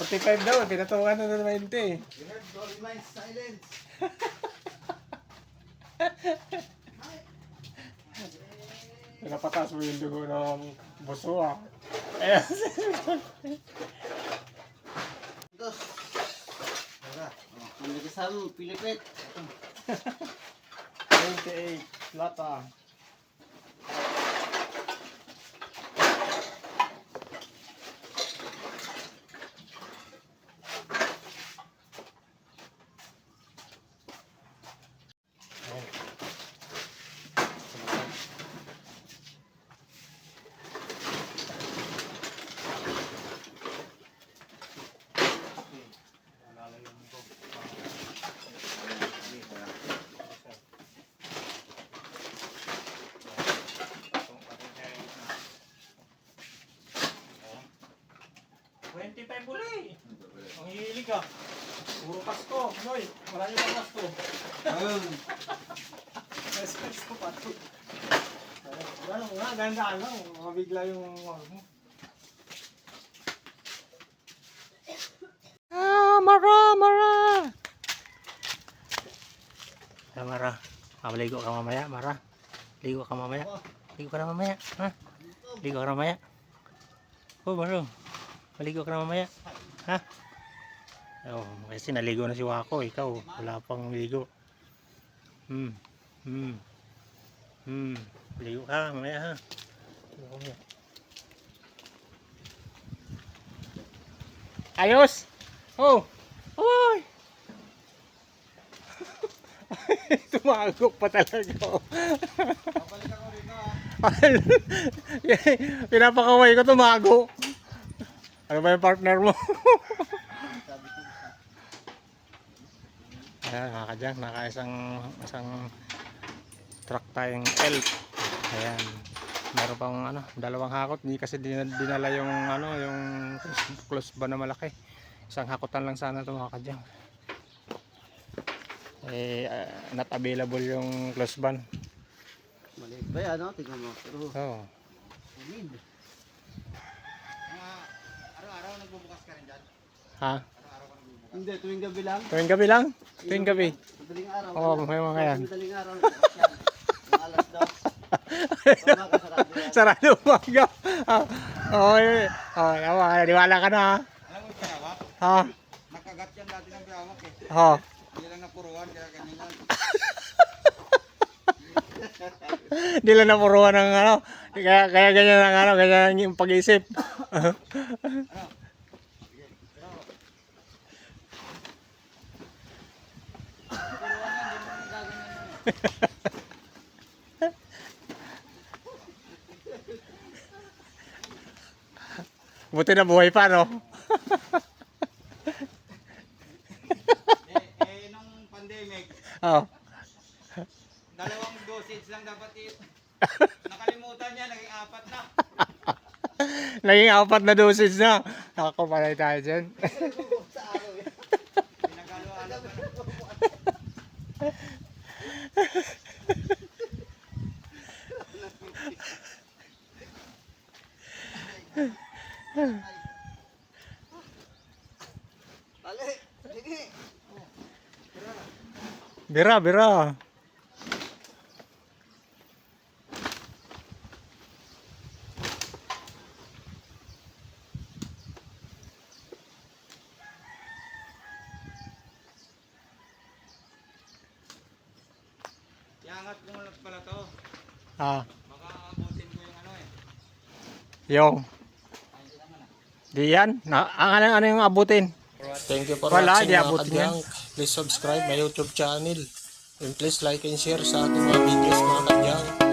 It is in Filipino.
45 daw, pinatungan na ng 20. You heard Dolly Mine's silence. Pinapatas mo yung dugo ng buso ah. Ayan. Dos. Tara. Ang kasama, Pilipit. 28, lata. Uli. Ang hilig ka. Puro Pasko. Noy, marami pa Pasko. Ayun. Pasko pa ito. Ano nga, gandaan lang. Mabigla yung Mara! Mara, maligo ka mamaya, Mara. Ligo ka mamaya. Ligo ka na mamaya. Ha? Ligo ka na mamaya. Oh, Maro. Maligo ka na mamaya. Ha? Oh, kasi naligo na si Wako. Ikaw, wala pang ligo. Maligo ka mamaya, ha? Ligo ka mamaya. Ayos! Oh! Oy! Tumagok pa talaga. Babalik ako rito ha. Pinapakaway ko, tumago. Ano ba yung partner mo? Sabi ko isa. Ayan, nakakadyang, nakaisang truck tayong elf. Ayan. Meron pang dalawang hakot. Hindi kasi dinala yung yung close ba na malaki. Isang hakotan lang sana ito mga kadyang. Not available yung close ban. Maliit ba yan, no? Tingnan mo. Pero, Oh. humid. Araw-araw nagbubukas ka rin dyan? Ha? Araw-araw ka nagbubukas? Hindi, tuwing gabi lang. Tuwing gabi lang? Tuwing gabi. Madaling araw. Oo, may mga yan. Madaling araw. Mga alas 2. Makasarado yan. Sarado umaga. Okay. Diwala ka na ha. Alam mo yung piyawak? Ha? Nakagat yan dati ng piyawak eh. Ha? Hindi lang napuruan, kaya ganyan yan. Hindi lang napuruan ng kaya ganyan ang ganyan yung pag-isip. Buti na buhay pa, no? Nung pandemic, Oh. dalawang dosage lang dapat nakalimutan niya, naging 4 na. Naging 4 na dosage na. Nakakapalay tayo dyan. Sa araw yan. Pinagalo-alo ka na. Dali, sige. Bira, bira. Iangat ko lang pala to. Ah, Baka abutin ko yung yung. Ay, hindi naman ah. Di yan. Ano yung abutin? Thank you for Wala, watching di mga abot yan. kadyang. Please subscribe my YouTube channel. And please like and share sa ating mga videos mga kadyang.